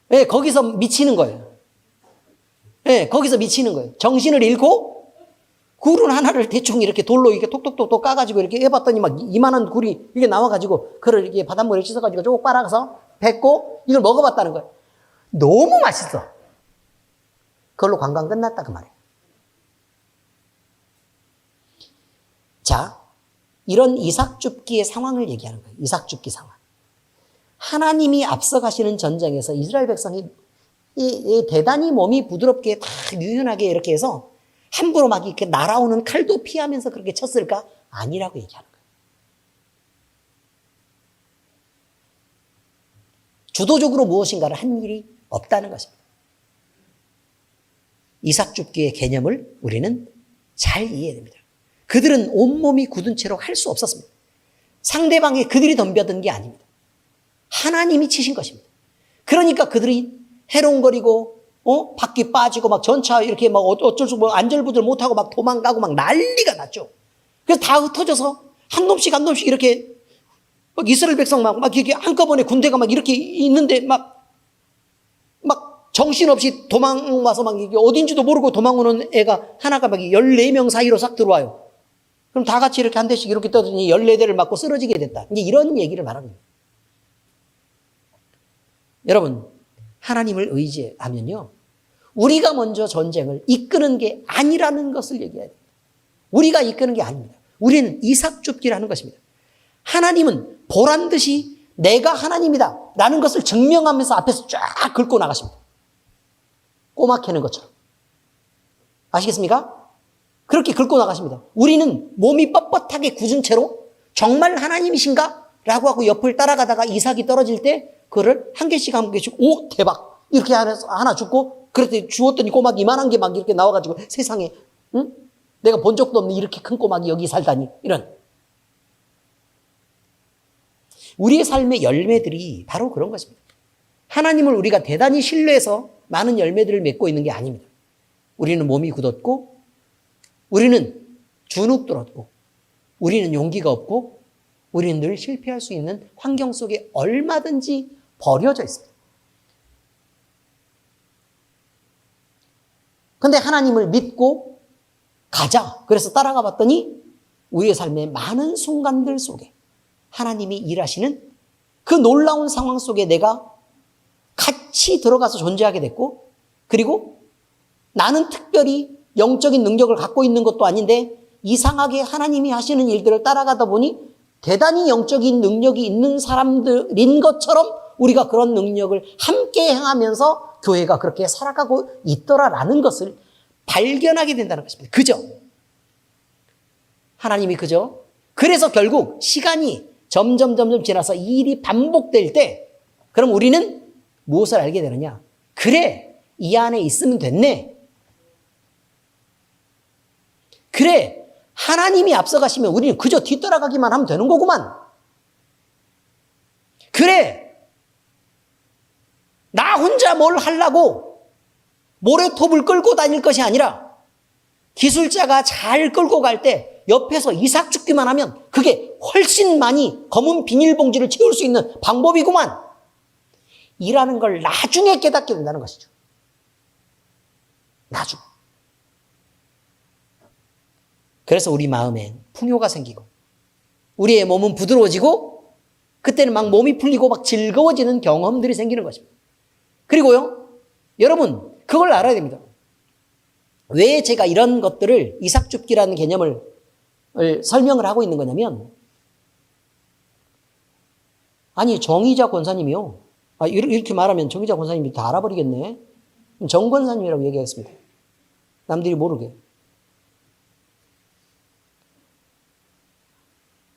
네, 거기서 미치는 거예요. 네, 거기서 미치는 거예요. 정신을 잃고 굴은 하나를 대충 이렇게 돌로 이렇게 톡톡톡톡 까가지고 이렇게 해봤더니 막 이만한 굴이 이게 나와가지고 그걸 이렇게 바닷물에 씻어가지고 쭉 빨아서 뱉고 이걸 먹어봤다는 거예요. 너무 맛있어. 그걸로 관광 끝났다 그 말이에요. 자, 이런 이삭 줍기의 상황을 얘기하는 거예요. 이삭 줍기 상황. 하나님이 앞서가시는 전쟁에서 이스라엘 백성이 대단히 몸이 부드럽게 다 유연하게 이렇게 해서 함부로 막 이렇게 날아오는 칼도 피하면서 그렇게 쳤을까? 아니라고 얘기하는 거예요. 주도적으로 무엇인가를 한 일이 없다는 것입니다. 이삭 줍기의 개념을 우리는 잘 이해해야 됩니다. 그들은 온몸이 굳은 채로 할 수 없었습니다. 상대방이 그들이 덤벼든 게 아닙니다. 하나님이 치신 것입니다. 그러니까 그들이 해롱거리고 바퀴 빠지고 막 전차 이렇게 막 어쩔 수 없고 안절부절 못하고 막 도망가고 막 난리가 났죠. 그래서 다 흩어져서 한 놈씩 한 놈씩 이렇게 막 이스라엘 백성 막 이렇게 한꺼번에 군대가 막 이렇게 있는데 막 정신없이 도망와서 막 이게 어딘지도 모르고 도망오는 애가 하나가 막 14명 사이로 싹 들어와요. 그럼 다 같이 이렇게 한 대씩 이렇게 떠더니 14대를 맞고 쓰러지게 됐다. 이제 이런 얘기를 말하는 거예요. 여러분, 하나님을 의지하면요, 우리가 먼저 전쟁을 이끄는 게 아니라는 것을 얘기해야 돼요. 우리가 이끄는 게 아닙니다. 우리는 이삭 줍기라는 것입니다. 하나님은 보란 듯이 내가 하나님이다 라는 것을 증명하면서 앞에서 쫙 긁고 나가십니다. 꼬막 캐는 것처럼. 아시겠습니까? 그렇게 긁고 나가십니다. 우리는 몸이 뻣뻣하게 굳은 채로 정말 하나님이신가? 라고 하고 옆을 따라가다가 이삭이 떨어질 때 그거를 한 개씩 한 개씩 오 대박 이렇게 하나 줍고 그랬더니 주었더니 꼬막이 이만한 게 막 이렇게 나와가지고 세상에 응? 내가 본 적도 없는 이렇게 큰 꼬막이 여기 살다니 이런 우리의 삶의 열매들이 바로 그런 것입니다. 하나님을 우리가 대단히 신뢰해서 많은 열매들을 맺고 있는 게 아닙니다. 우리는 몸이 굳었고 우리는 주눅 들었고 우리는 용기가 없고 우리는 늘 실패할 수 있는 환경 속에 얼마든지 버려져 있습니다. 그런데 하나님을 믿고 가자. 그래서 따라가 봤더니 우리의 삶의 많은 순간들 속에 하나님이 일하시는 그 놀라운 상황 속에 내가 같이 들어가서 존재하게 됐고 그리고 나는 특별히 영적인 능력을 갖고 있는 것도 아닌데 이상하게 하나님이 하시는 일들을 따라가다 보니 대단히 영적인 능력이 있는 사람들인 것처럼 우리가 그런 능력을 함께 행하면서 교회가 그렇게 살아가고 있더라라는 것을 발견하게 된다는 것입니다. 그죠? 하나님이 그죠? 그래서 결국 시간이 점점 지나서 이 일이 반복될 때 그럼 우리는 무엇을 알게 되느냐? 그래, 이 안에 있으면 됐네. 그래, 하나님이 앞서가시면 우리는 그저 뒤따라가기만 하면 되는 거구만. 그래, 나 혼자 뭘 하려고 모래톱을 끌고 다닐 것이 아니라 기술자가 잘 끌고 갈 때 옆에서 이삭 죽기만 하면 그게 훨씬 많이 검은 비닐봉지를 채울 수 있는 방법이구만. 이라는 걸 나중에 깨닫게 된다는 것이죠. 나중. 그래서 우리 마음에 풍요가 생기고 우리의 몸은 부드러워지고 그때는 막 몸이 풀리고 막 즐거워지는 경험들이 생기는 것입니다. 그리고요, 여러분 그걸 알아야 됩니다. 왜 제가 이런 것들을 이삭줍기라는 개념을 설명을 하고 있는 거냐면, 아니 정의자 권사님이요, 이렇게 말하면 정의자 권사님이 다 알아버리겠네. 정 권사님이라고 얘기하겠습니다. 남들이 모르게.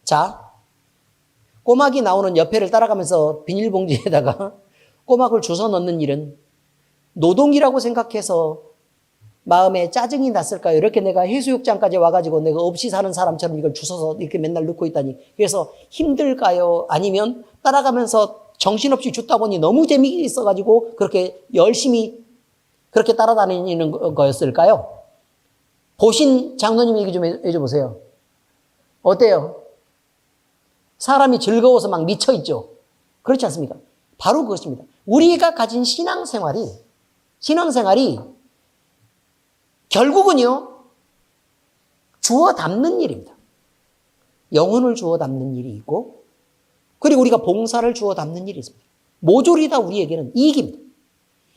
자, 꼬막이 나오는 옆에를 따라가면서 비닐봉지에다가 꼬막을 주워 넣는 일은 노동이라고 생각해서 마음에 짜증이 났을까요? 이렇게 내가 해수욕장까지 와가지고 내가 없이 사는 사람처럼 이걸 주워서 이렇게 맨날 넣고 있다니. 그래서 힘들까요? 아니면 따라가면서 정신없이 줍다 보니 너무 재미있어가지고 그렇게 열심히 그렇게 따라다니는 거였을까요? 보신 장로님 얘기 좀 해줘보세요. 어때요? 사람이 즐거워서 막 미쳐있죠? 그렇지 않습니까? 바로 그것입니다. 우리가 가진 신앙생활이 결국은요, 주워 담는 일입니다. 영혼을 주워 담는 일이 있고, 그리고 우리가 봉사를 주워 담는 일이 있습니다. 모조리 다 우리에게는 이익입니다.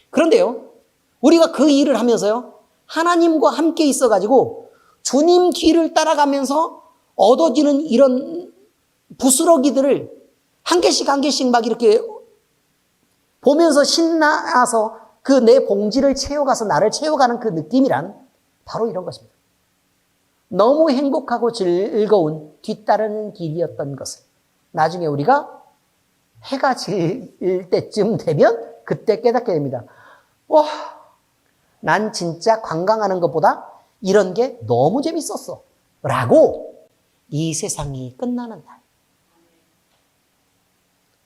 그런데요, 우리가 그 일을 하면서요, 하나님과 함께 있어가지고 주님 뒤를 따라가면서 얻어지는 이런 부스러기들을 한 개씩 막 이렇게 보면서 신나서 그 내 봉지를 채워가서 나를 채워가는 그 느낌이란 바로 이런 것입니다. 너무 행복하고 즐거운 뒤따르는 길이었던 것을 나중에 우리가 해가 질 때쯤 되면 그때 깨닫게 됩니다. 와, 난 진짜 관광하는 것보다 이런 게 너무 재밌었어 라고 이 세상이 끝나는 날,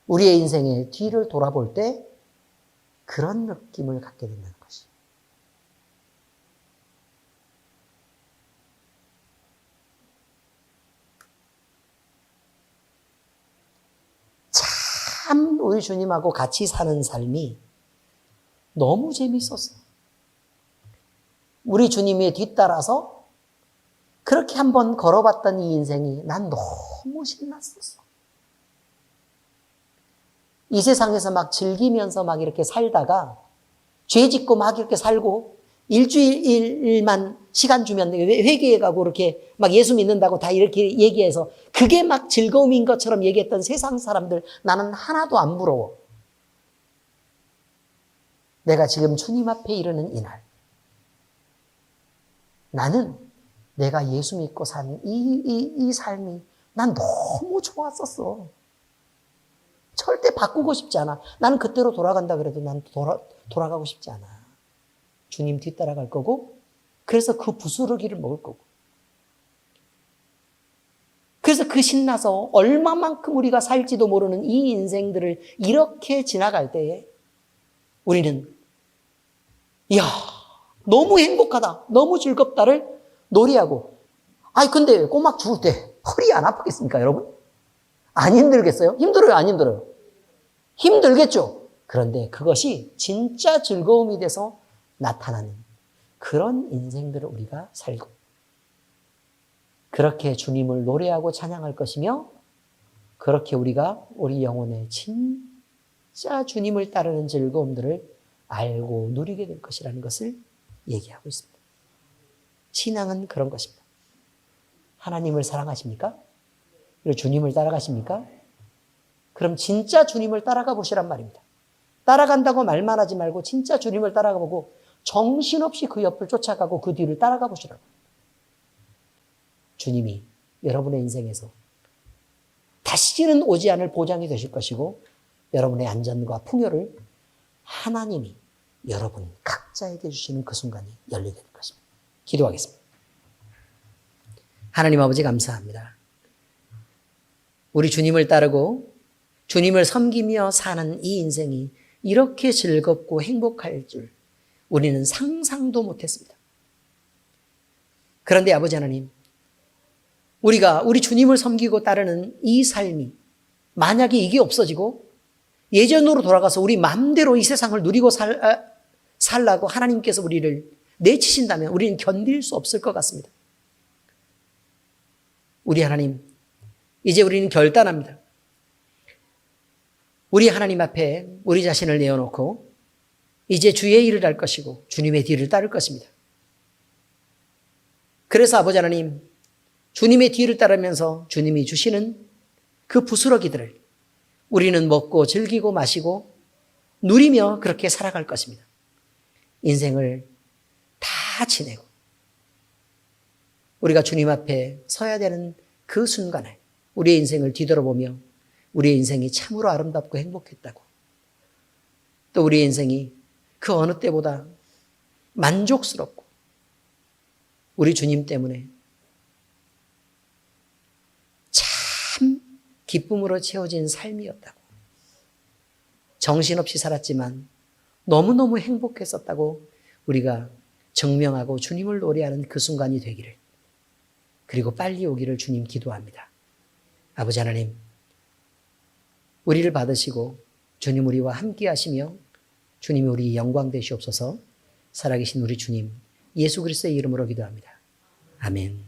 우리의 인생의 뒤를 돌아볼 때 그런 느낌을 갖게 된다는 것이. 참 우리 주님하고 같이 사는 삶이 너무 재밌었어. 우리 주님의 뒤따라서 그렇게 한번 걸어봤던 이 인생이 난 너무 신났었어. 이 세상에서 막 즐기면서 막 이렇게 살다가 죄 짓고 막 이렇게 살고 일주일만 시간 주면 회개해 가고 이렇게 막 예수 믿는다고 다 이렇게 얘기해서 그게 막 즐거움인 것처럼 얘기했던 세상 사람들 나는 하나도 안 부러워. 내가 지금 주님 앞에 이르는 이날, 나는 내가 예수 믿고 산 이 삶이 난 너무 좋았었어. 절대 바꾸고 싶지 않아. 나는 그때로 돌아간다 그래도 난 돌아가고 싶지 않아. 주님 뒤따라갈 거고, 그래서 그 부스러기를 먹을 거고. 그래서 그 신나서 얼마만큼 우리가 살지도 모르는 이 인생들을 이렇게 지나갈 때에 우리는 이야, 너무 행복하다, 너무 즐겁다를 노래하고. 아니 근데 꼬막 죽을 때 허리 안 아프겠습니까, 여러분? 안 힘들겠어요? 힘들어요, 안 힘들어요? 힘들겠죠? 그런데 그것이 진짜 즐거움이 돼서 나타나는 그런 인생들을 우리가 살고, 그렇게 주님을 노래하고 찬양할 것이며, 그렇게 우리가 우리 영혼의 진짜 주님을 따르는 즐거움들을 알고 누리게 될 것이라는 것을 얘기하고 있습니다. 신앙은 그런 것입니다. 하나님을 사랑하십니까? 그리고 주님을 따라가십니까? 그럼 진짜 주님을 따라가 보시란 말입니다. 따라간다고 말만 하지 말고 진짜 주님을 따라가 보고 정신없이 그 옆을 쫓아가고 그 뒤를 따라가 보시라고. 주님이 여러분의 인생에서 다시는 오지 않을 보장이 되실 것이고 여러분의 안전과 풍요를 하나님이 여러분 각자에게 주시는 그 순간이 열리게 될 것입니다. 기도하겠습니다. 하나님 아버지 감사합니다. 우리 주님을 따르고 주님을 섬기며 사는 이 인생이 이렇게 즐겁고 행복할 줄 우리는 상상도 못했습니다. 그런데 아버지 하나님, 우리가 우리 주님을 섬기고 따르는 이 삶이 만약에 이게 없어지고 예전으로 돌아가서 우리 마음대로 이 세상을 누리고 살라고 하나님께서 우리를 내치신다면 우리는 견딜 수 없을 것 같습니다. 우리 하나님, 이제 우리는 결단합니다. 우리 하나님 앞에 우리 자신을 내어놓고 이제 주의 일을 할 것이고 주님의 뒤를 따를 것입니다. 그래서 아버지 하나님, 주님의 뒤를 따르면서 주님이 주시는 그 부스러기들을 우리는 먹고 즐기고 마시고 누리며 그렇게 살아갈 것입니다. 인생을 다 지내고 우리가 주님 앞에 서야 되는 그 순간에 우리의 인생을 뒤돌아보며 우리의 인생이 참으로 아름답고 행복했다고, 또 우리의 인생이 그 어느 때보다 만족스럽고 우리 주님 때문에 참 기쁨으로 채워진 삶이었다고, 정신없이 살았지만 너무너무 행복했었다고 우리가 증명하고 주님을 노래하는 그 순간이 되기를, 그리고 빨리 오기를 주님 기도합니다. 아버지 하나님, 우리를 받으시고 주님 우리와 함께 하시며 주님이 우리 영광 되시옵소서. 살아계신 우리 주님 예수 그리스도의 이름으로 기도합니다. 아멘.